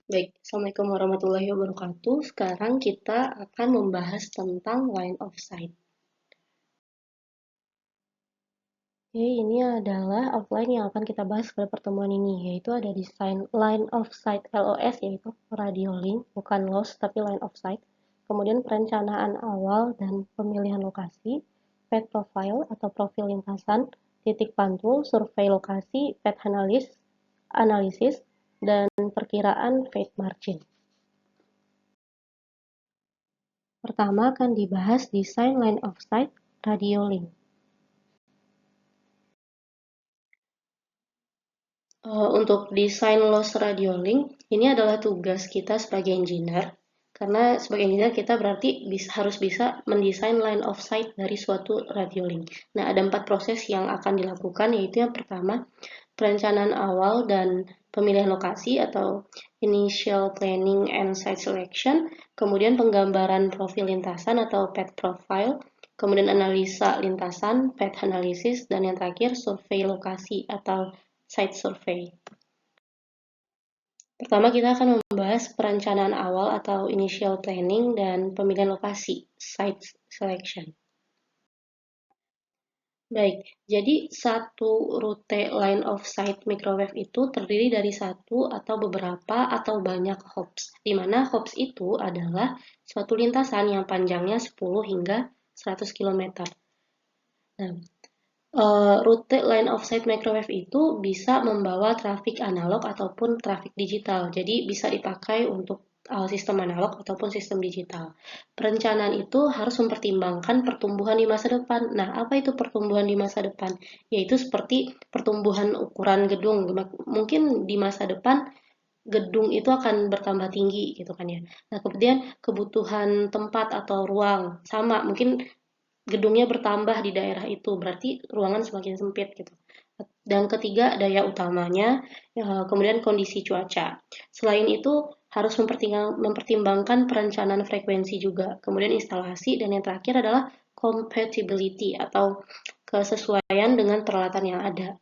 Baik, Assalamualaikum warahmatullahi wabarakatuh. Sekarang kita akan membahas tentang line of sight. Oke, ini adalah outline yang akan kita bahas pada pertemuan ini, yaitu ada desain line of sight LOS, yaitu radio link, bukan loss, tapi line of sight. Kemudian perencanaan awal dan pemilihan lokasi, path profile atau profil lintasan, titik pantul, survei lokasi, path analisis, dan perkiraan fade margin. Pertama akan dibahas desain line of sight radio link. Untuk desain loss radio link, ini adalah tugas kita sebagai engineer. Karena sebagai engineer kita berarti harus bisa mendesain line of sight dari suatu radio link. Nah, ada 4 proses yang akan dilakukan, yaitu yang pertama, perencanaan awal dan pemilihan lokasi atau initial planning and site selection, kemudian penggambaran profil lintasan atau path profile, kemudian analisa lintasan, path analysis, dan yang terakhir survei lokasi atau site survey. Pertama, kita akan membahas perencanaan awal atau initial planning dan pemilihan lokasi, site selection. Baik, jadi satu rute line of sight microwave itu terdiri dari satu atau beberapa atau banyak hops, di mana hops itu adalah suatu lintasan yang panjangnya 10 hingga 100 km. Nah, rute line of sight microwave itu bisa membawa trafik analog ataupun trafik digital. Jadi bisa dipakai untuk sistem analog ataupun sistem digital. Perencanaan itu harus mempertimbangkan pertumbuhan di masa depan. Nah, apa itu pertumbuhan di masa depan? Yaitu seperti pertumbuhan ukuran gedung. Mungkin di masa depan gedung itu akan bertambah tinggi gitu kan ya. Nah, kemudian kebutuhan tempat atau ruang sama, mungkin gedungnya bertambah di daerah itu, berarti ruangan semakin sempit gitu. Dan ketiga, daya utamanya, kemudian kondisi cuaca. Selain itu, harus mempertimbangkan perencanaan frekuensi juga, kemudian instalasi, dan yang terakhir adalah compatibility atau kesesuaian dengan peralatan yang ada.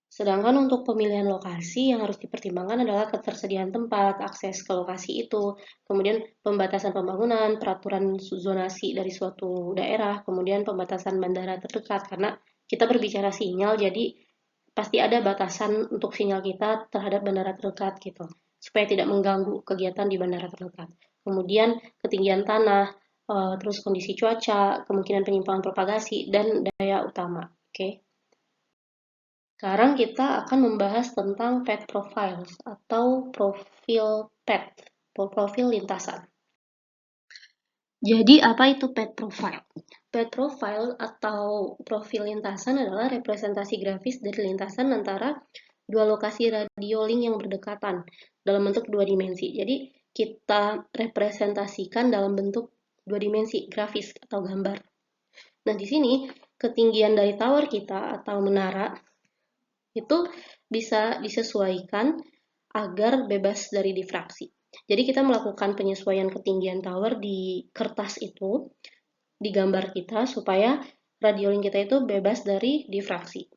Sedangkan untuk pemilihan lokasi yang harus dipertimbangkan adalah ketersediaan tempat, akses ke lokasi itu, kemudian pembatasan pembangunan, peraturan zonasi dari suatu daerah, kemudian pembatasan bandara terdekat, karena kita berbicara sinyal, jadi pasti ada batasan untuk sinyal kita terhadap bandara terdekat gitu, supaya tidak mengganggu kegiatan di bandara terdekat. Kemudian ketinggian tanah, terus kondisi cuaca, kemungkinan penyimpangan propagasi, dan daya utama. Oke. Sekarang kita akan membahas tentang path profiles atau profil path, profil lintasan. Jadi apa itu path profile? Path profile atau profil lintasan adalah representasi grafis dari lintasan antara dua lokasi radio link yang berdekatan dalam bentuk dua dimensi. Jadi kita representasikan dalam bentuk dua dimensi grafis atau gambar. Nah, di sini ketinggian dari tower kita atau menara itu bisa disesuaikan agar bebas dari difraksi. Jadi kita melakukan penyesuaian ketinggian tower di kertas itu, di gambar kita, supaya radiolink kita itu bebas dari difraksi.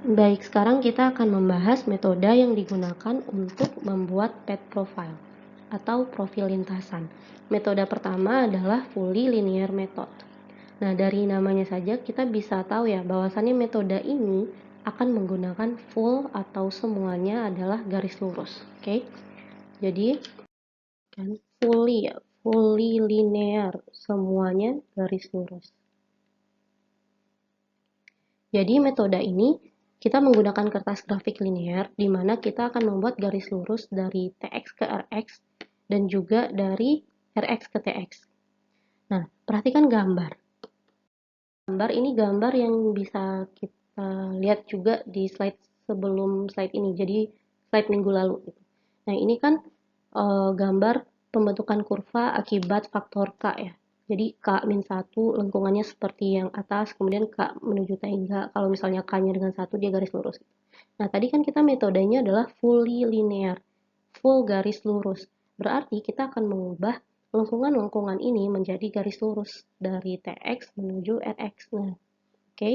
Baik, sekarang kita akan membahas metode yang digunakan untuk membuat path profile atau profil lintasan. Metode pertama adalah fully linear method. Nah, dari namanya saja kita bisa tahu ya bahwasannya metode ini akan menggunakan full atau semuanya adalah garis lurus. Oke. Jadi kan fully linear, semuanya garis lurus. Jadi metode ini kita menggunakan kertas grafik linear di mana kita akan membuat garis lurus dari TX ke RX dan juga dari RX ke TX. Nah, perhatikan gambar. Gambar ini gambar yang bisa kita lihat juga di slide sebelum slide ini, jadi slide minggu lalu. Nah, ini kan gambar pembentukan kurva akibat faktor K ya. Jadi K-1 lengkungannya seperti yang atas, kemudian K menuju tangga. Kalau misalnya K-nya dengan 1, dia garis lurus. Nah, tadi kan kita metodenya adalah fully linear, full garis lurus. Berarti kita akan mengubah lengkungan-lengkungan ini menjadi garis lurus dari TX menuju RX. Nah, oke.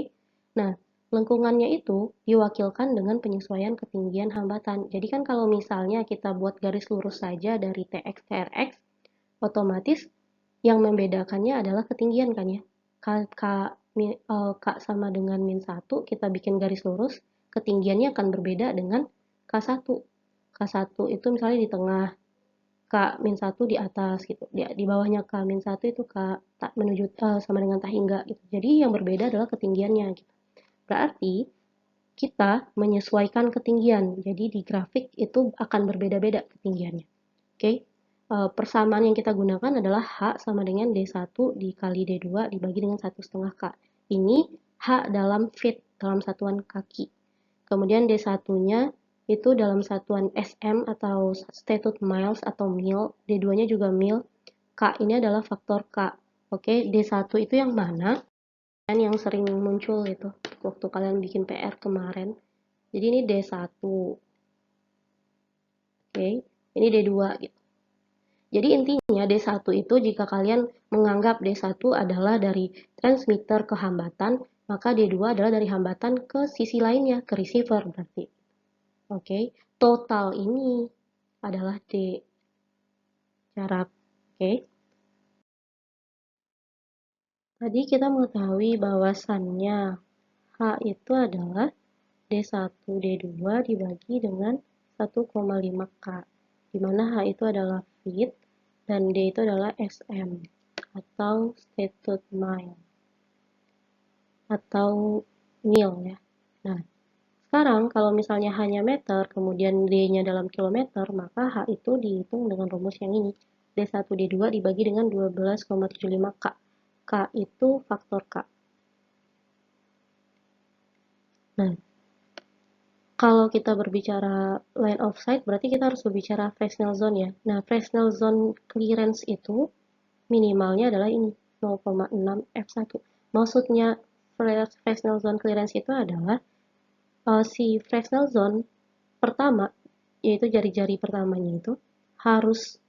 Nah, lengkungannya itu diwakilkan dengan penyesuaian ketinggian hambatan. Jadi kan kalau misalnya kita buat garis lurus saja dari TX ke RX, otomatis yang membedakannya adalah ketinggian kan ya. K sama dengan min 1, kita bikin garis lurus, ketinggiannya akan berbeda dengan K1. K1 itu misalnya di tengah, K-1 di atas gitu. Di bawahnya K-1 itu menuju sama dengan tahingga gitu. Jadi yang berbeda adalah ketinggiannya gitu. Berarti kita menyesuaikan ketinggian. Jadi di grafik itu akan berbeda-beda ketinggiannya. Oke. Persamaan yang kita gunakan adalah H sama dengan D1 dikali D2 dibagi dengan 1,5 K. Ini H dalam feet, dalam satuan kaki. Kemudian D1-nya itu dalam satuan SM atau statute miles atau mil, D2-nya juga mil, K ini adalah faktor K. Oke, D1 itu yang mana? Yang sering muncul itu waktu kalian bikin PR kemarin. Jadi ini D1. Oke, ini D2 gitu. Jadi intinya D1 itu jika kalian menganggap D1 adalah dari transmitter ke hambatan, maka D2 adalah dari hambatan ke sisi lainnya, ke receiver berarti. Oke, total ini adalah D jarak. Oke. Tadi kita mengetahui bahwasannya H itu adalah D1 D2 dibagi dengan 1,5 K, di mana H itu adalah feet dan D itu adalah SM atau statute mile atau mil ya. Nah, sekarang kalau misalnya hanya meter, kemudian D-nya dalam kilometer, maka H itu dihitung dengan rumus yang ini. D1 D2 dibagi dengan 12,75 K. K itu faktor K. Nah, kalau kita berbicara line of sight, berarti kita harus berbicara Fresnel zone ya. Nah, Fresnel zone clearance itu minimalnya adalah ini, 0,6 F1. Maksudnya Fresnel zone clearance itu adalah si Fresnel zone pertama, yaitu jari-jari pertamanya itu harus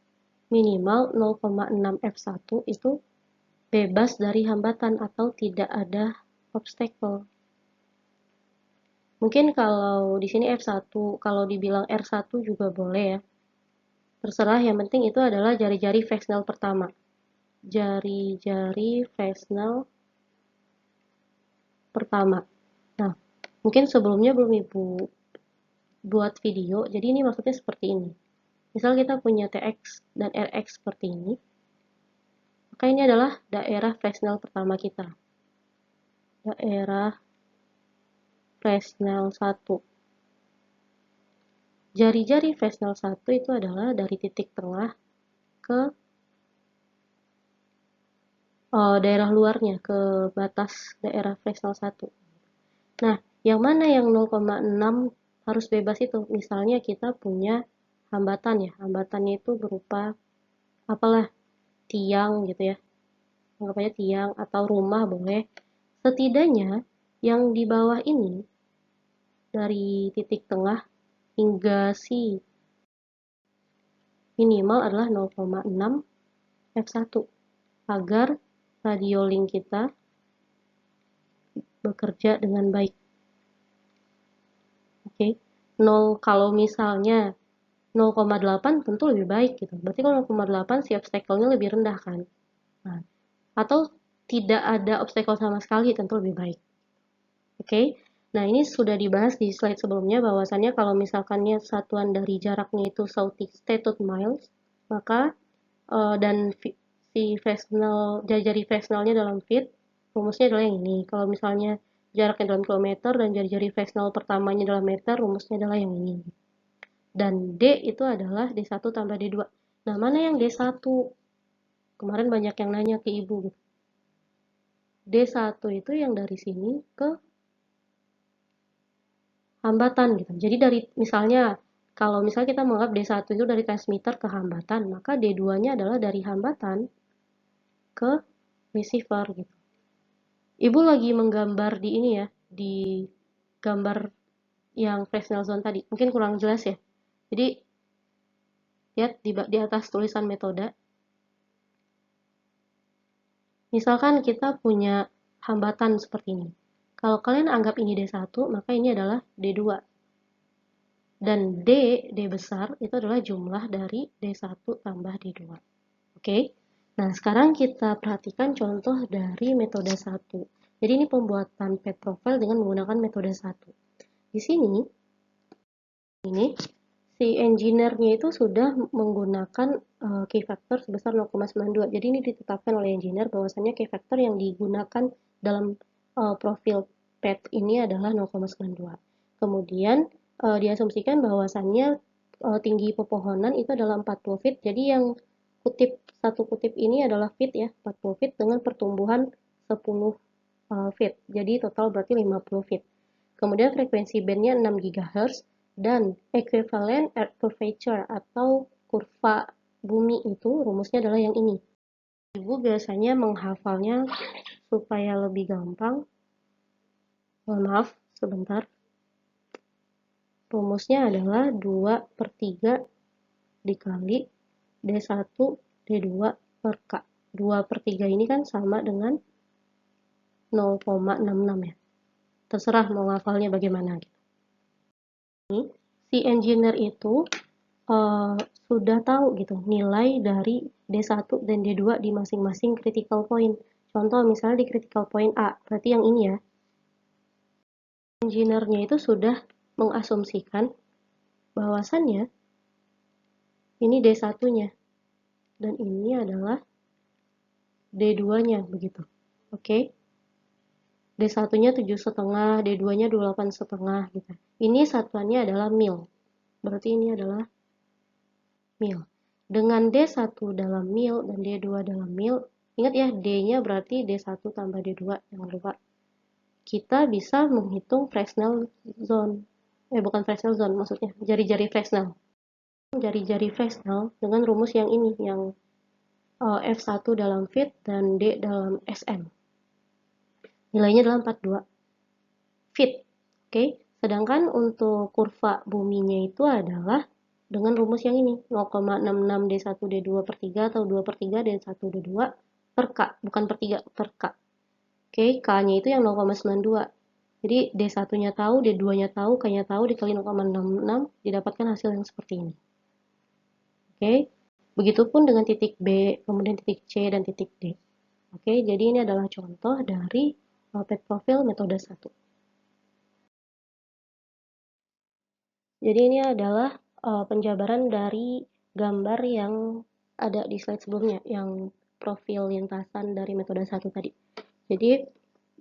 minimal 0,6 F1 itu bebas dari hambatan atau tidak ada obstacle. Mungkin kalau di sini F1, kalau dibilang R1 juga boleh ya. Terserah, yang penting itu adalah jari-jari Fresnel pertama. Jari-jari Fresnel pertama. Nah, mungkin sebelumnya belum Ibu buat video, jadi ini maksudnya seperti ini. Misal kita punya TX dan RX seperti ini, maka ini adalah daerah Fresnel pertama kita. Daerah Fresnel 1. Jari-jari Fresnel 1 itu adalah dari titik tengah ke daerah luarnya, ke batas daerah Fresnel 1. Nah, yang mana yang 0,6 harus bebas itu? Misalnya kita punya hambatan ya, hambatannya itu berupa apalah, tiang gitu ya, anggap aja tiang atau rumah boleh. Setidaknya yang di bawah ini dari titik tengah hingga si minimal adalah 0,6 F1 agar radio link kita bekerja dengan baik. Oke, 0 kalau misalnya 0,8 tentu lebih baik gitu. Berarti kalau 0,8 si obstacle-nya lebih rendah kan. Nah, atau tidak ada obstacle sama sekali tentu lebih baik. Oke. Nah, ini sudah dibahas di slide sebelumnya bahwasannya kalau misalkannya satuan dari jaraknya itu statute miles, maka dan si Fresnel, jari-jari Fresnelnya dalam feet, rumusnya adalah yang ini. Kalau misalnya jaraknya dalam kilometer dan jari-jari Fresnel pertamanya dalam meter, rumusnya adalah yang ini. Dan D itu adalah D1 tambah D2. Nah, mana yang D1? Kemarin banyak yang nanya ke Ibu. D1 itu yang dari sini ke hambatan gitu. Jadi dari misalnya kalau misalnya kita menganggap D1 itu dari transmitter ke hambatan, maka D2-nya adalah dari hambatan ke receiver gitu. Ibu lagi menggambar di ini ya, di gambar yang Fresnel zone tadi. Mungkin kurang jelas ya. Jadi lihat di atas tulisan metode. Misalkan kita punya hambatan seperti ini. Kalau kalian anggap ini D1, maka ini adalah D2. Dan D besar itu adalah jumlah dari D1 tambah D2. Oke? Nah, sekarang kita perhatikan contoh dari metode 1. Jadi ini pembuatan pet profile dengan menggunakan metode 1. Di sini, si engineer-nya itu sudah menggunakan key factor sebesar 0,92. Jadi ini ditetapkan oleh engineer bahwasannya key factor yang digunakan dalam profil pet ini adalah 0,92. Kemudian diasumsikan bahwasannya tinggi pepohonan itu adalah 40 feet. Jadi yang satu kutip ini adalah feet ya, 40 feet dengan pertumbuhan 10 feet. Jadi total berarti 50 feet. Kemudian frekuensi bandnya 6 GHz dan equivalent earth curvature atau kurva bumi itu rumusnya adalah yang ini. Ibu biasanya menghafalnya supaya lebih gampang. Mohon maaf, sebentar. Rumusnya adalah 2/3 dikali D1 D2 per K. 2/3 ini kan sama dengan 0,66 ya. Terserah mau ngafalnya bagaimana gitu. Si engineer itu sudah tahu gitu nilai dari D1 dan D2 di masing-masing critical point. Contoh misalnya di critical point A, berarti yang ini ya. Engineer-nya itu sudah mengasumsikan bahwasannya ini D1-nya dan ini adalah D2-nya begitu. Oke. D1-nya 7,5, D2-nya 28,5 gitu. Ini satuannya adalah mil. Berarti ini adalah mil. Dengan D1 dalam mil dan D2 dalam mil, ingat ya, D-nya berarti D1 tambah D2, jangan lupa. Kita bisa menghitung Fresnel zone. Bukan Fresnel zone, maksudnya jari-jari Fresnel. Jari-jari Fresnel dengan rumus yang ini, yang F1 dalam feet dan D dalam SM. Nilainya adalah 42 feet. Oke, sedangkan untuk kurva buminya itu adalah dengan rumus yang ini, 0,66 D1 D2 per 3 atau 2/3 D1 D2 per K, bukan per 3, per K. Oke, K-nya itu yang 0,92. Jadi D1-nya tahu, D2-nya tahu, K-nya tahu, dikali 0,66, didapatkan hasil yang seperti ini. Oke, begitupun dengan titik B, kemudian titik C, dan titik D. Oke, jadi ini adalah contoh dari pet profile metode 1. Jadi ini adalah penjabaran dari gambar yang ada di slide sebelumnya, yang profil lintasan dari metode 1 tadi. Jadi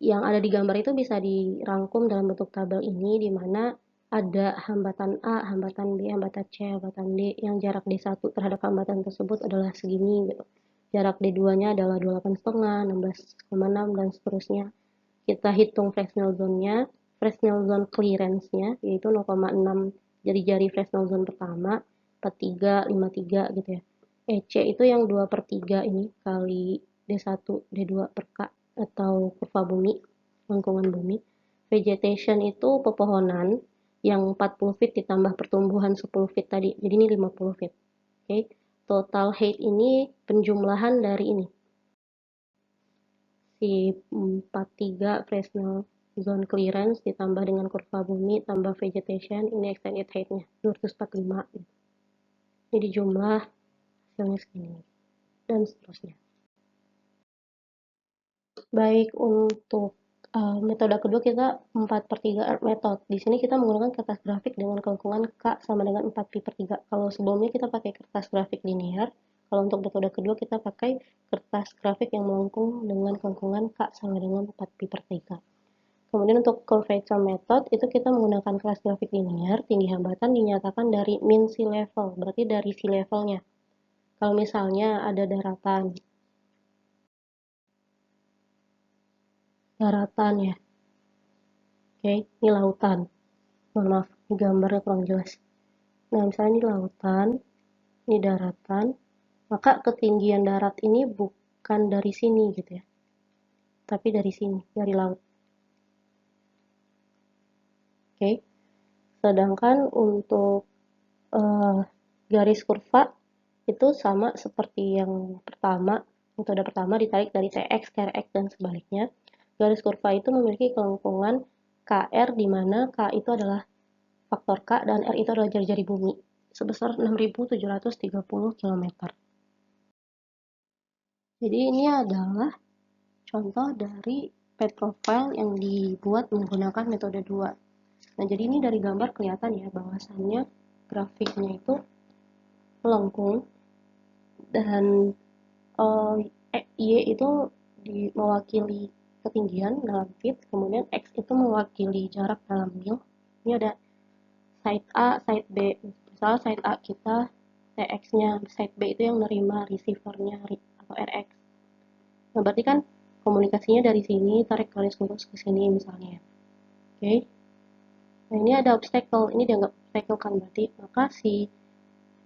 yang ada di gambar itu bisa dirangkum dalam bentuk tabel ini, di mana ada hambatan A, hambatan B, hambatan C, hambatan D, yang jarak D1 terhadap hambatan tersebut adalah segini gitu. Jarak D2-nya adalah 28,5, 16,6, dan seterusnya. Kita hitung Fresnel zone-nya, Fresnel zone clearance-nya, yaitu 0,6 jari-jari Fresnel zone pertama, 43, 53 gitu ya. EC itu yang 2/3 ini kali D1, D2 per K atau kurva bumi, lengkungan bumi. Vegetation itu pepohonan yang 40 feet ditambah pertumbuhan 10 feet tadi, jadi ini 50 feet. Oke, total height ini penjumlahan dari ini. Si 43 Fresnel zone clearance ditambah dengan kurva bumi tambah vegetation, ini extended height-nya 245. Jadi jumlah hasilnya segini dan seterusnya. Baik, untuk metode kedua kita 4/3 Earth method. Di sini kita menggunakan kertas grafik dengan kelengkungan K sama dengan 4pi/3. Kalau sebelumnya kita pakai kertas grafik linear, kalau untuk metode kedua kita pakai kertas grafik yang melengkung dengan kelengkungan K sama dengan 4pi/3. Kemudian untuk curvature method itu kita menggunakan kelas grafik linear, tinggi hambatan dinyatakan dari min sea level, berarti dari sea levelnya. Kalau misalnya ada daratan ya, oke, ini lautan. Mohon maaf, ini gambarnya kurang jelas. Nah, misalnya ini lautan, ini daratan, maka ketinggian darat ini bukan dari sini gitu ya, tapi dari sini, dari laut. Oke, sedangkan untuk garis kurva itu sama seperti yang pertama, metode pertama, ditarik dari TX ke RX dan sebaliknya. garis kurva itu memiliki kelengkungan KR di mana K itu adalah faktor K dan R itu adalah jari-jari bumi sebesar 6.730 km. Jadi ini adalah contoh dari pad profile yang dibuat menggunakan metode 2. Nah, jadi ini dari gambar kelihatan ya bahwasannya grafiknya itu melengkung dan Y itu mewakili ketinggian dalam feet, kemudian X itu mewakili jarak dalam mil. Ini ada side A, side B. Misalnya side A kita TX-nya, side B itu yang nerima receiver-nya atau RX. Nah, berarti kan komunikasinya dari sini, tarik garis lurus ke sini misalnya. Oke. Nah, ini ada obstacle. Ini dianggap obstacle kan berarti. Maka si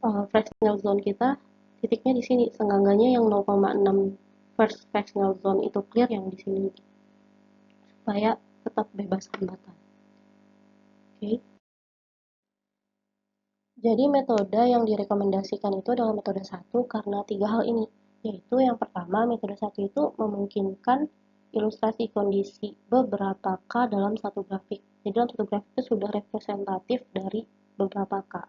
fractional zone kita titiknya di sini. Seenggaknya yang 0,6 first fractional zone itu clear yang di sini. Supaya tetap bebas hambatan. Oke. Jadi metode yang direkomendasikan itu adalah metode 1 karena 3 hal ini. Yaitu yang pertama, metode 1 itu memungkinkan ilustrasi kondisi beberapa K dalam satu grafik. Jadi dalam satu grafik itu sudah representatif dari beberapa K.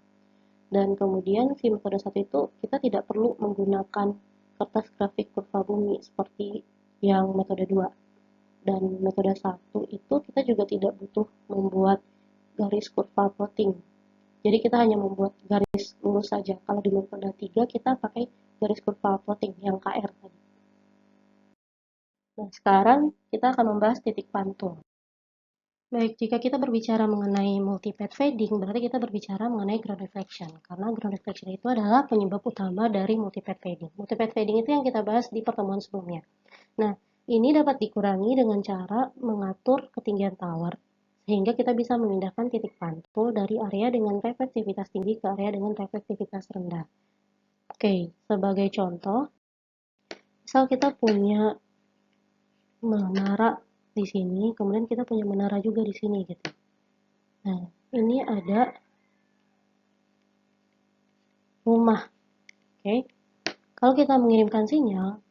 Dan kemudian si metode 1 itu kita tidak perlu menggunakan kertas grafik kurva bumi seperti yang metode 2. Dan metode 1 itu kita juga tidak butuh membuat garis kurva plotting. Jadi kita hanya membuat garis lurus saja. Kalau di metode 3 kita pakai garis kurva plotting yang KR tadi. Nah, sekarang kita akan membahas titik pantul. Baik, jika kita berbicara mengenai multi-path fading, berarti kita berbicara mengenai ground reflection. Karena ground reflection itu adalah penyebab utama dari multi-path fading. Multi-path fading itu yang kita bahas di pertemuan sebelumnya. Nah, ini dapat dikurangi dengan cara mengatur ketinggian tower, sehingga kita bisa memindahkan titik pantul dari area dengan reflektivitas tinggi ke area dengan reflektivitas rendah. Oke, sebagai contoh, misal kita punya menara di sini, kemudian kita punya menara juga di sini gitu. Nah, ini ada rumah. Oke. Kalau kita mengirimkan sinyal,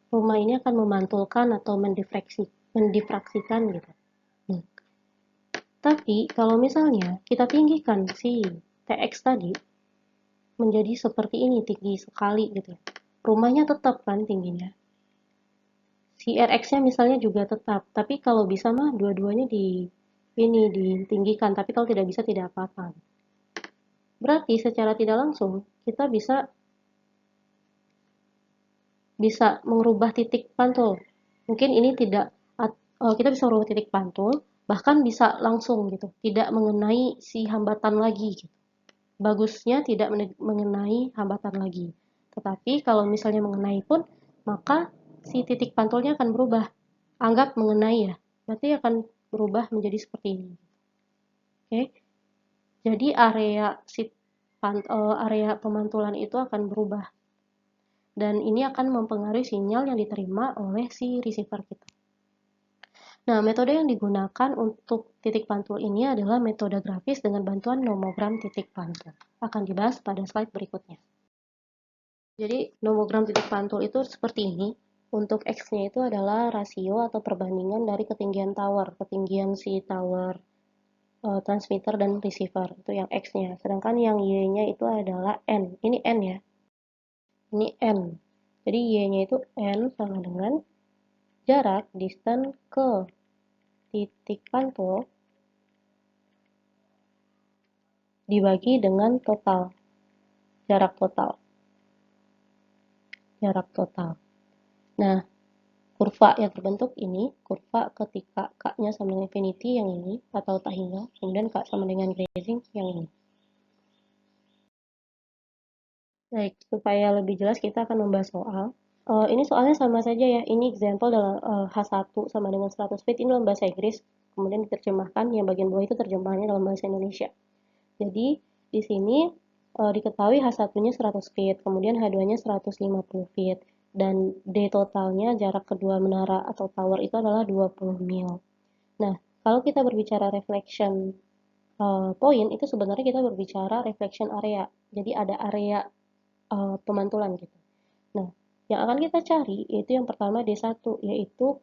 rumah ini akan memantulkan atau mendifraksikan gitu. Nah, tapi kalau misalnya kita tinggikan si TX tadi menjadi seperti ini, tinggi sekali gitu ya. Rumahnya tetap kan tingginya. Si RX-nya misalnya juga tetap, tapi kalau bisa mah dua-duanya ditinggikan, tapi kalau tidak bisa tidak apa-apa. Berarti secara tidak langsung kita bisa mengubah titik pantul. Mungkin ini tidak kita bisa merubah titik pantul, bahkan bisa langsung gitu, tidak mengenai si hambatan lagi gitu. Bagusnya tidak mengenai hambatan lagi. Tetapi kalau misalnya mengenai pun, maka si titik pantulnya akan berubah. Anggap mengenai ya, berarti akan berubah menjadi seperti ini. Oke, jadi area pemantulan itu akan berubah. Dan ini akan mempengaruhi sinyal yang diterima oleh si receiver kita. Nah, metode yang digunakan untuk titik pantul ini adalah metode grafis dengan bantuan nomogram titik pantul. Akan dibahas pada slide berikutnya. Jadi, nomogram titik pantul itu seperti ini. Untuk X-nya itu adalah rasio atau perbandingan dari ketinggian tower, ketinggian si tower transmitter dan receiver, itu yang X-nya. Sedangkan yang Y-nya itu adalah N. Ini N ya. Ini N. Jadi Y-nya itu N sama dengan jarak distance ke titik pantul dibagi dengan total. Jarak total. Nah, kurva yang terbentuk ini, kurva ketika K-nya sama dengan infinity yang ini, atau tak hingga, kemudian K sama dengan grazing yang ini. Baik, supaya lebih jelas kita akan membahas soal. Ini soalnya sama saja ya, ini example dalam H1 sama dengan 100 feet, ini dalam bahasa Inggris, kemudian diterjemahkan, yang bagian bawah itu terjemahannya dalam bahasa Indonesia. Jadi, di sini diketahui H1-nya 100 feet, kemudian H2-nya 150 feet, dan D totalnya jarak kedua menara atau tower itu adalah 20 mil. Nah, kalau kita berbicara reflection point, itu sebenarnya kita berbicara reflection area. Jadi ada area pemantulan gitu. Nah, yang akan kita cari yaitu yang pertama D1, yaitu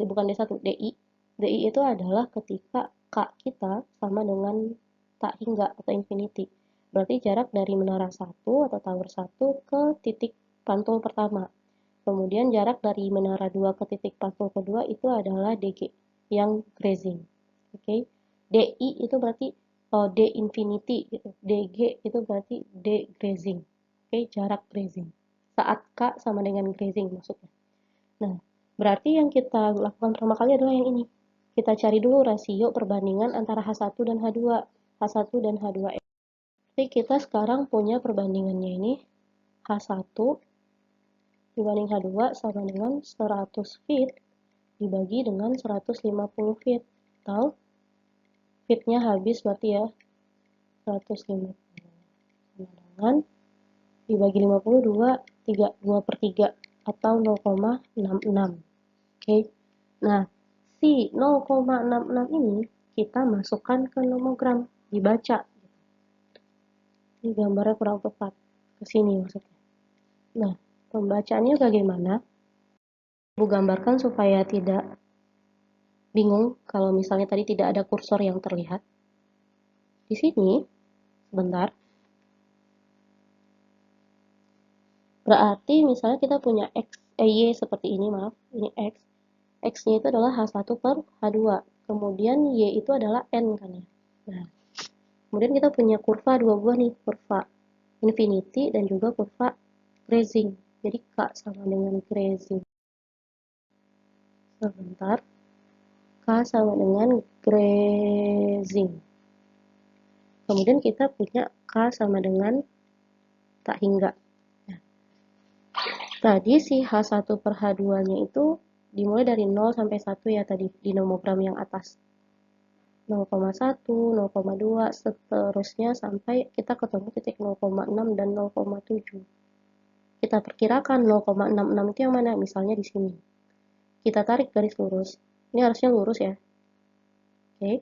bukan D1, DI. DI itu adalah ketika K kita sama dengan tak hingga atau infinity. Berarti jarak dari menara 1 atau tower 1 ke titik pantul pertama. Kemudian jarak dari menara 2 ke titik pantul kedua itu adalah DG yang grazing. Oke. Okay? DI itu berarti D infinity gitu. DG itu berarti D grazing. Oke, okay? Jarak grazing. Saat K sama dengan grazing maksudnya. Nah, berarti yang kita lakukan pertama kali adalah yang ini. Kita cari dulu rasio perbandingan antara H1 dan H2. H1 dan H2. Jadi kita sekarang punya perbandingannya ini H1 dibanding H2 sama dengan 100 feet dibagi dengan 150 feet. Tahu? Feetnya habis berarti ya 150 sama dengan dibagi 50 2 per 3 atau 0,66. Oke. Nah, si 0,66 ini kita masukkan ke nomogram, dibaca. Ini gambarnya kurang tepat. Ke sini maksudnya. Nah, pembacaannya bagaimana? Ibu gambarkan supaya tidak bingung kalau misalnya tadi tidak ada kursor yang terlihat. Di sini, sebentar. Berarti misalnya kita punya Y seperti ini, maaf, ini X. X-nya itu adalah H1 per H2. Kemudian Y itu adalah N kan ya. Nah, kemudian kita punya kurva dua buah nih, kurva infinity dan juga kurva grazing. Jadi K sama dengan grazing. Sebentar. K sama dengan grazing. Kemudian kita punya K sama dengan tak hingga. Nah, tadi si H1 per H2-nya itu dimulai dari 0 sampai 1 ya tadi di nomogram yang atas. 0,1, 0,2, seterusnya sampai kita ketemu titik 0,6 dan 0,7. Kita perkirakan 0,66 itu yang mana? Misalnya di sini. Kita tarik garis lurus. Ini harusnya lurus ya. Oke.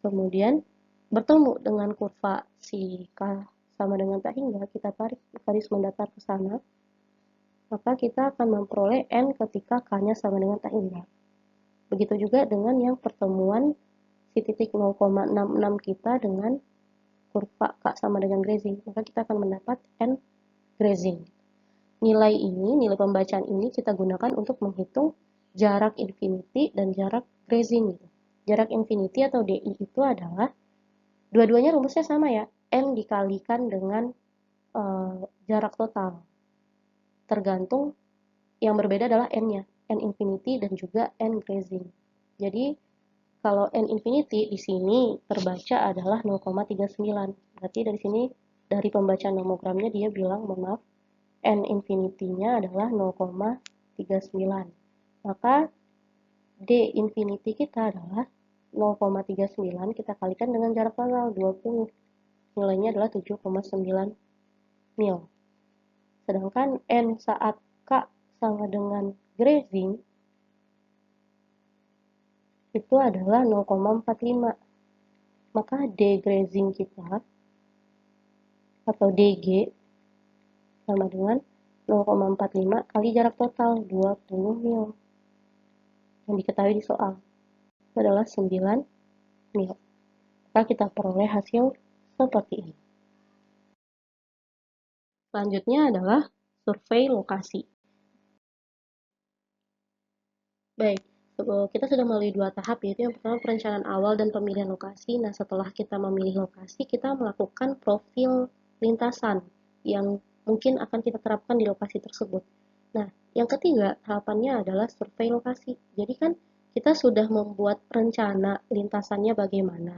Kemudian bertemu dengan kurva si K sama dengan tak hingga, kita tarik garis mendatar ke sana. Maka kita akan memperoleh N ketika K-nya sama dengan tak hingga. Begitu juga dengan yang pertemuan si titik 0,66 kita dengan kurva K sama dengan grazing. Maka kita akan mendapat N grazing. Nilai ini, nilai pembacaan ini kita gunakan untuk menghitung jarak infinity dan jarak grazing. Jarak infinity atau DI itu adalah, dua-duanya rumusnya sama ya, N dikalikan dengan jarak total. Tergantung, yang berbeda adalah N-nya, N infinity dan juga N grazing. Jadi, kalau N infinity di sini terbaca adalah 0,39. Berarti dari sini, dari pembacaan nomogramnya dia bilang, maaf, N infinity-nya adalah 0,39. Maka D infinity kita adalah 0,39 kita kalikan dengan jarak total 20. Nilainya adalah 7,9 mil. Sedangkan N saat K sama dengan grazing itu adalah 0,45. Maka D grazing kita atau DG sama dengan 0,45 kali jarak total 20 mil. Yang diketahui di soal itu adalah 9 mil. Maka kita peroleh hasil seperti ini. Selanjutnya adalah survei lokasi. Baik, kita sudah melalui dua tahap, yaitu yang pertama perencanaan awal dan pemilihan lokasi. Nah, setelah kita memilih lokasi, kita melakukan profil lintasan yang mungkin akan kita terapkan di lokasi tersebut. Nah, yang ketiga tahapannya adalah survei lokasi. Jadi kan kita sudah membuat rencana lintasannya bagaimana.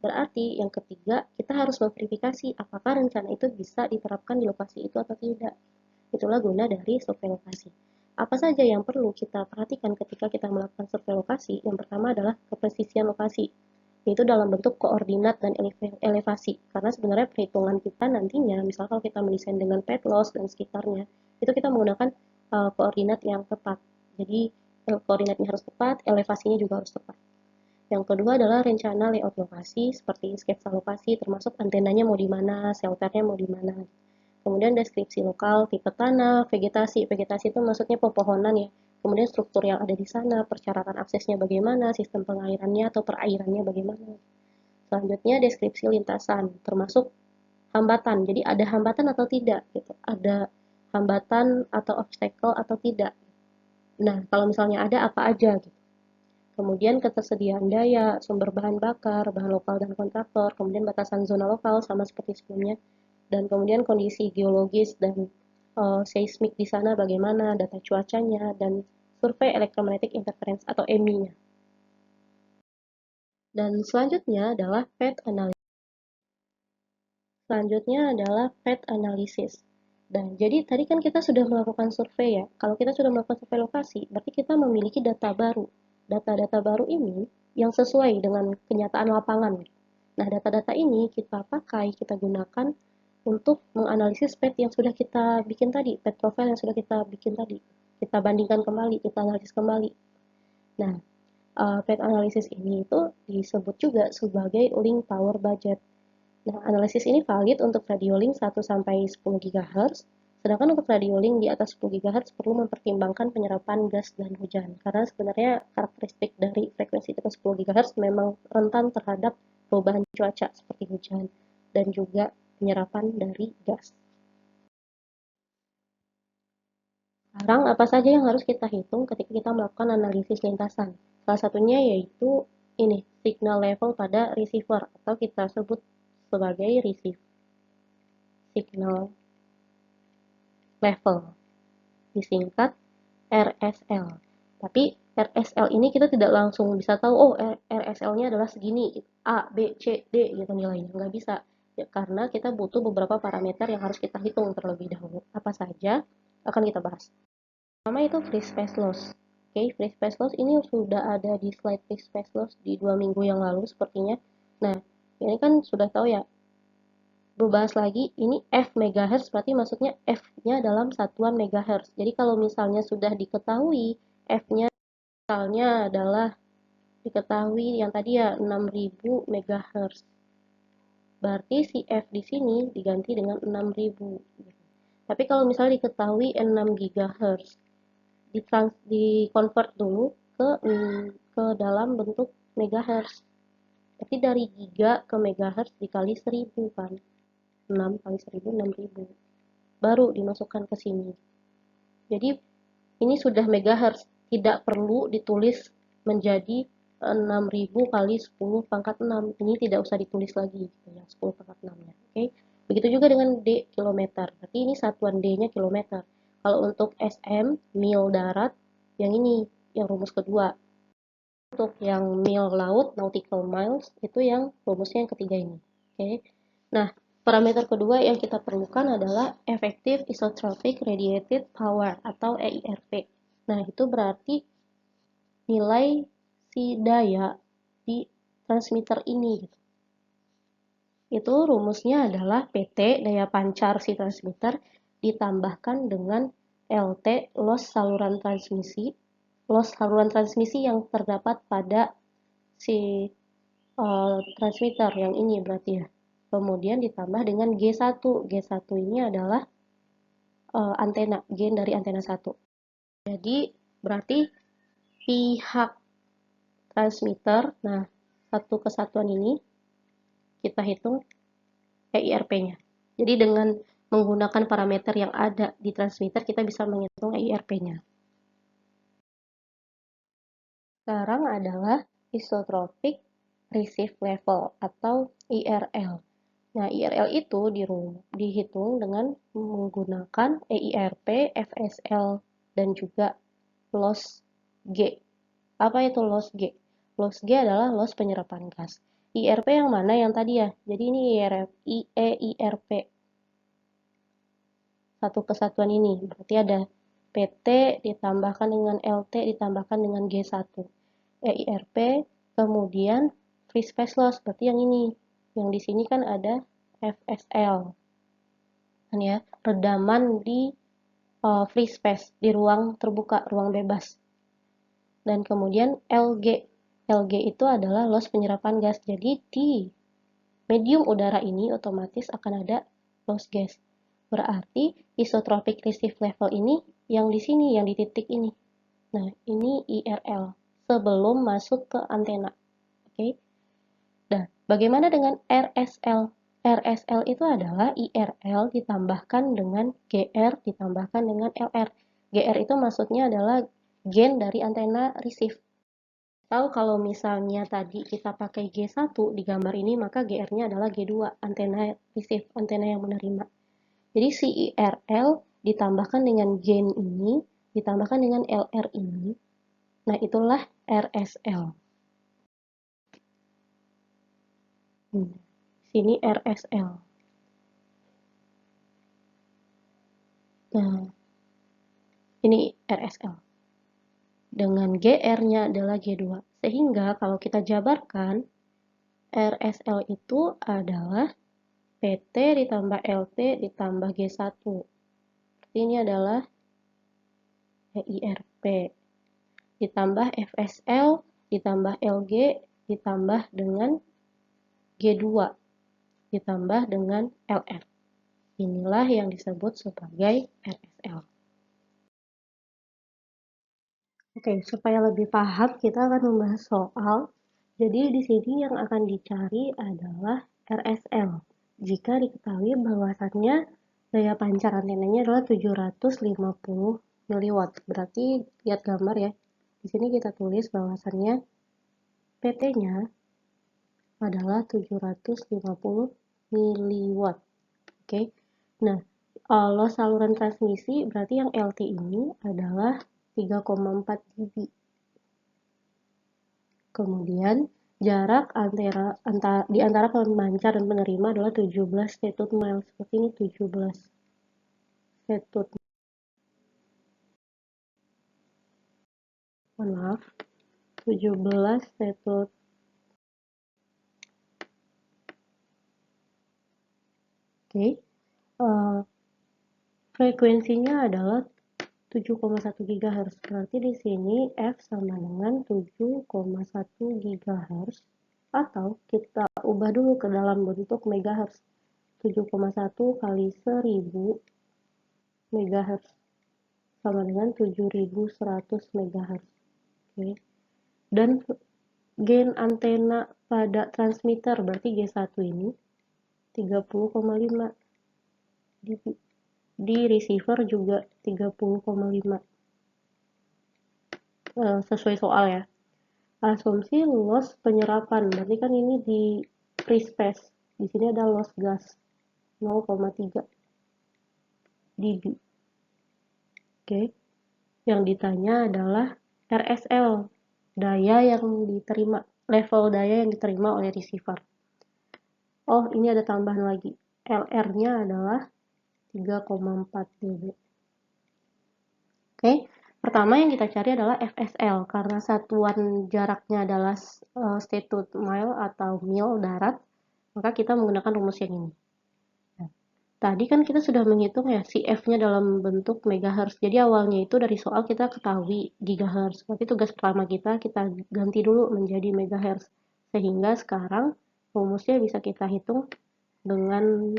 Berarti yang ketiga, kita harus memverifikasi apakah rencana itu bisa diterapkan di lokasi itu atau tidak. Itulah guna dari survei lokasi. Apa saja yang perlu kita perhatikan ketika kita melakukan survei lokasi? Yang pertama adalah kepresisian lokasi, yaitu dalam bentuk koordinat dan elevasi. Karena sebenarnya perhitungan kita nantinya, misalnya kalau kita mendesain dengan petlos dan sekitarnya, itu kita menggunakan koordinat yang tepat. Jadi koordinatnya harus tepat, elevasinya juga harus tepat. Yang kedua adalah rencana layout lokasi, seperti sketsa lokasi, termasuk antenanya mau di mana, shelternya mau di mana. Kemudian deskripsi lokal, tipe tanah, vegetasi. Vegetasi itu maksudnya pepohonan ya. kemudian struktur yang ada di sana, persyaratan aksesnya bagaimana, sistem pengairannya atau perairannya bagaimana. Selanjutnya deskripsi lintasan, termasuk hambatan. Jadi ada hambatan atau tidak gitu. Ada hambatan atau obstacle atau tidak. Nah, kalau misalnya ada apa aja gitu. Kemudian ketersediaan daya, sumber bahan bakar, bahan lokal dan kontraktor, kemudian batasan zona lokal sama seperti sebelumnya, dan kemudian kondisi geologis dan seismik di sana bagaimana, data cuacanya, dan survei electromagnetic interference atau EMI-nya. Dan selanjutnya adalah PET analysis. Selanjutnya adalah PET analysis. Dan jadi tadi kan kita sudah melakukan survei ya. Kalau kita sudah melakukan survei lokasi, berarti kita memiliki data baru. Data-data baru ini yang sesuai dengan kenyataan lapangan. Nah, data-data ini kita pakai, kita gunakan untuk menganalisis PET yang sudah kita bikin tadi, PET profile yang sudah kita bikin tadi. Kita bandingkan kembali, kita analisis kembali. Nah, PET analisis ini itu disebut juga sebagai link power budget. Nah, analisis ini valid untuk radio link 1-10 GHz, sedangkan untuk radio link di atas 10 GHz perlu mempertimbangkan penyerapan gas dan hujan. Karena sebenarnya karakteristik dari frekuensi di atas 10 GHz memang rentan terhadap perubahan cuaca seperti hujan dan juga penyerapan dari gas. Sekarang apa saja yang harus kita hitung ketika kita melakukan analisis lintasan? Salah satunya yaitu ini, signal level pada receiver atau kita sebut sebagai receive signal level, disingkat RSL. Tapi RSL ini kita tidak langsung bisa tahu, oh RSL-nya adalah segini, A, B, C, D gitu nilainya. Nggak bisa, ya, karena kita butuh beberapa parameter yang harus kita hitung terlebih dahulu. Apa saja akan kita bahas. Pertama itu free space loss. Oke, free space loss ini sudah ada di slide free space loss di 2 minggu yang lalu sepertinya. Nah, ini kan sudah tahu ya, bahas lagi, ini F megahertz berarti maksudnya F-nya dalam satuan megahertz. Jadi kalau misalnya sudah diketahui F-nya misalnya adalah diketahui yang tadi ya 6000 megahertz. Berarti si F di sini diganti dengan 6000. Tapi kalau misalnya diketahui 6 GHz, di convert dulu ke dalam bentuk megahertz. Berarti dari giga ke megahertz dikali 1000 kan. 6 kali 1000, 6000. Baru dimasukkan ke sini. Jadi ini sudah megahertz, tidak perlu ditulis menjadi 6000 kali 10 pangkat 6. Ini tidak usah ditulis lagi gitu ya, 10 pangkat 6-nya. Oke. Begitu juga dengan D kilometer. Berarti ini satuan D-nya kilometer. Kalau untuk SM mil darat, yang ini yang rumus kedua. Untuk yang mil laut nautical miles itu yang rumusnya yang ketiga ini. Oke. Nah, parameter kedua yang kita perlukan adalah Effective Isotropic Radiated Power atau EIRP. Nah, itu berarti nilai si daya di transmitter ini. Itu rumusnya adalah PT, daya pancar si transmitter, ditambahkan dengan LT, loss saluran transmisi yang terdapat pada si transmitter yang ini berarti ya. Kemudian ditambah dengan G1. G1 ini adalah antena, gain dari antena 1. Jadi berarti pihak transmitter, nah satu kesatuan ini kita hitung EIRP-nya. Jadi dengan menggunakan parameter yang ada di transmitter kita bisa menghitung EIRP-nya. Sekarang adalah isotropic receive level atau IRL. Nah, IRL itu dihitung dengan menggunakan EIRP, FSL, dan juga loss G. Apa itu loss G? Loss G adalah loss penyerapan gas. IRP yang mana yang tadi ya? Jadi ini EIRP. Satu kesatuan ini. Berarti ada PT ditambahkan dengan LT ditambahkan dengan G1. EIRP, kemudian free space loss, berarti yang ini. Yang di sini kan ada FSL. Kan ya, redaman di free space, di ruang terbuka, ruang bebas. Dan kemudian LG. LG itu adalah loss penyerapan gas. Jadi di medium udara ini otomatis akan ada loss gas. Berarti isotropic receive level ini yang di sini, yang di titik ini. Nah, ini IRL sebelum masuk ke antena. Oke. Nah, bagaimana dengan RSL? RSL itu adalah IRL ditambahkan dengan GR ditambahkan dengan LR. GR itu maksudnya adalah gain dari antena receive. Tahu kalau misalnya tadi kita pakai G1 di gambar ini, maka GR-nya adalah G2, antena receive, antena yang menerima. Jadi si IRL ditambahkan dengan gain ini, ditambahkan dengan LR ini. Nah, itulah RSL. Sini RSL. Nah, ini RSL. Dengan GR-nya adalah G2. Sehingga kalau kita jabarkan, RSL itu adalah PT ditambah LT ditambah G1. Ini adalah IRP. Ditambah FSL, ditambah LG, ditambah dengan G2, ditambah dengan LR. Inilah yang disebut sebagai RSL. Oke, supaya lebih paham, kita akan membahas soal. Jadi di sini yang akan dicari adalah RSL. Jika diketahui bahwasannya daya pancar antenanya adalah 750 mW. Berarti lihat gambar ya. Di sini kita tulis bahwasannya PT-nya adalah 750 mW. Oke. Nah, loss saluran transmisi berarti yang LT ini adalah 3,4 dB. Kemudian jarak di antara pemancar dan penerima adalah 17 statute mile. Seperti ini 17 statute. Maaf, 17 statute. Oke. Frekuensinya adalah 7,1 GHz. Berarti di sini F sama dengan 7,1 GHz. Atau kita ubah dulu ke dalam bentuk megahertz. 7,1 kali 1000 MHz sama dengan 7100 MHz. Oke. Dan gain antena pada transmitter berarti G1 ini 30,5 dB. Di receiver juga 30,5. Sesuai soal ya. Asumsi loss penyerapan berarti kan ini di free space. Di sini ada loss gas 0,3 dB. Oke. Yang ditanya adalah RSL, daya yang diterima, level daya yang diterima oleh receiver. Oh, ini ada tambahan lagi. LR-nya adalah 3,4 dB. Oke. Pertama yang kita cari adalah FSL karena satuan jaraknya adalah statute mile atau mil darat, maka kita menggunakan rumus yang ini. Tadi kan kita sudah menghitung ya si F-nya dalam bentuk megahertz. Jadi awalnya itu dari soal kita ketahui gigahertz. Berarti tugas pertama kita ganti dulu menjadi megahertz. Sehingga sekarang rumusnya bisa kita hitung dengan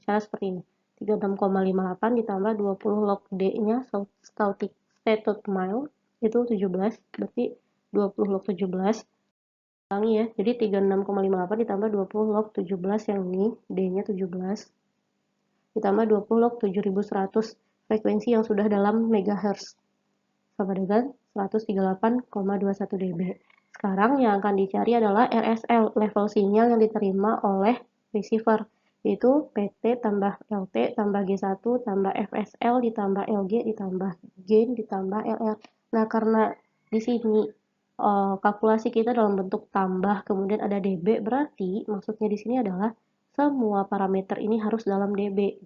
cara seperti ini. 36,58 ditambah 20 log D-nya statute mile itu 17. Berarti 20 log 17. Ulangi ya. Jadi 36,58 ditambah 20 log 17 yang ini D-nya 17. Ditambah 20 log 7100 frekuensi yang sudah dalam megahertz sama dengan 138,21 dB. Sekarang yang akan dicari adalah RSL, level sinyal yang diterima oleh receiver, yaitu PT tambah LT tambah G1 tambah FSL ditambah LG ditambah gain ditambah LR. Nah, karena di sini kalkulasi kita dalam bentuk tambah kemudian ada dB, berarti maksudnya di sini adalah semua parameter ini harus dalam dB.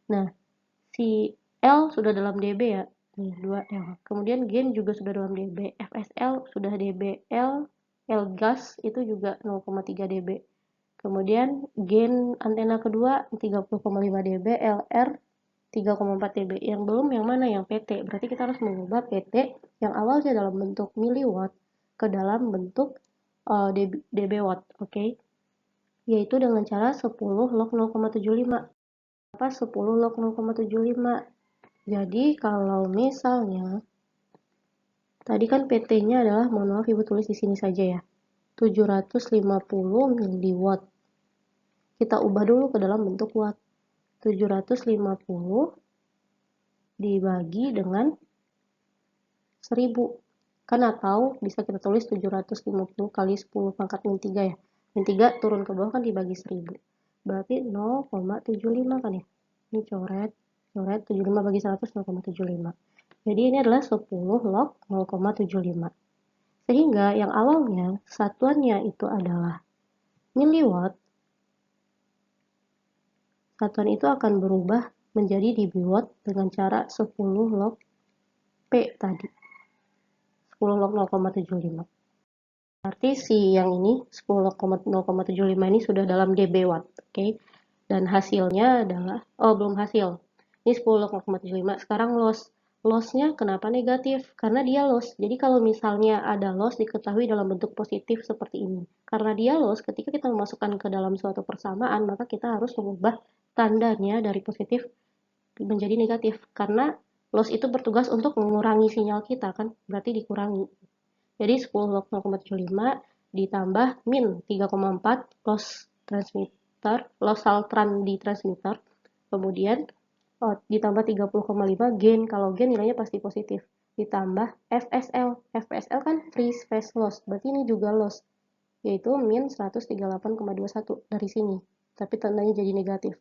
Nah, si L sudah dalam dB ya. Nih, 2L. Kemudian gain juga sudah dalam dB. FSL sudah dB. L gas itu juga 0,3 dB. Kemudian gain antena kedua 30,5 dB, LR 3,4 dB. Yang belum yang mana? Yang PT. Berarti kita harus mengubah PT yang awalnya dalam bentuk miliwatt ke dalam bentuk dB watt. Oke. Yaitu dengan cara 10 log 0,75. Apa 10 log 0,75? Jadi kalau misalnya Tadi kan PT-nya adalah, mohon maaf Ibu tulis di sini saja ya, 750 miliwatt. Kita ubah dulu ke dalam bentuk watt. 750 dibagi dengan 1000. Kan atau bisa kita tulis 750 kali 10 pangkat min 3 ya. Min 3 turun ke bawah kan dibagi 1000. Berarti 0,75 kan ya. Ini coret 75 bagi 100 0,75. Jadi ini adalah 10 log 0,75. Sehingga yang awalnya satuannya itu adalah miliwatt, satuan itu akan berubah menjadi dBwatt dengan cara 10 log P tadi. 10 log 0,75. Berarti si yang ini 10 log 0,75 ini sudah dalam dB watt, oke? Dan hasilnya adalah, belum hasil. Ini 10 log 0,75. Sekarang loss. Loss-nya kenapa negatif? Karena dia loss. Jadi kalau misalnya ada loss diketahui dalam bentuk positif seperti ini. Karena dia loss, ketika kita memasukkan ke dalam suatu persamaan, maka kita harus mengubah tandanya dari positif menjadi negatif. Karena loss itu bertugas untuk mengurangi sinyal kita kan, berarti dikurangi. Jadi 10 log 0,75 ditambah min 3,4 loss transmitter, loss saltran di transmitter. Kemudian ditambah 30,5 gain, kalau gain nilainya pasti positif. Ditambah FSL. FSL kan free space loss, berarti ini juga loss, yaitu min 138,21 dari sini. Tapi tandanya jadi negatif.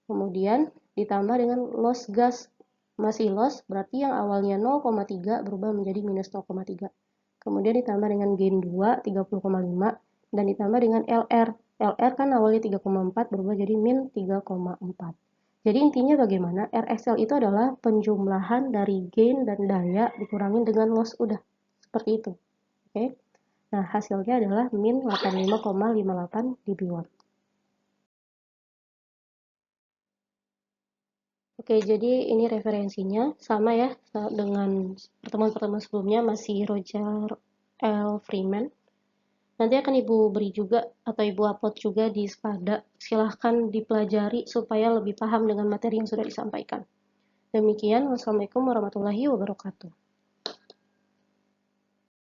Kemudian ditambah dengan loss gas. Masih loss, berarti yang awalnya 0,3 berubah menjadi minus 0,3. Kemudian ditambah dengan gain 2, 30,5, dan ditambah dengan LR. LR kan awalnya 3,4 berubah jadi min 3,4. Jadi intinya bagaimana? RSL itu adalah penjumlahan dari gain dan daya dikurangin dengan loss, udah. Seperti itu. Oke. Nah, hasilnya adalah min 85,58 dBwatt. Oke, jadi ini referensinya sama ya dengan pertemuan-pertemuan sebelumnya, masih Roger L. Freeman. Nanti akan Ibu beri juga atau Ibu upload juga di Spada. Silahkan dipelajari supaya lebih paham dengan materi yang sudah disampaikan. Demikian, wassalamualaikum warahmatullahi wabarakatuh.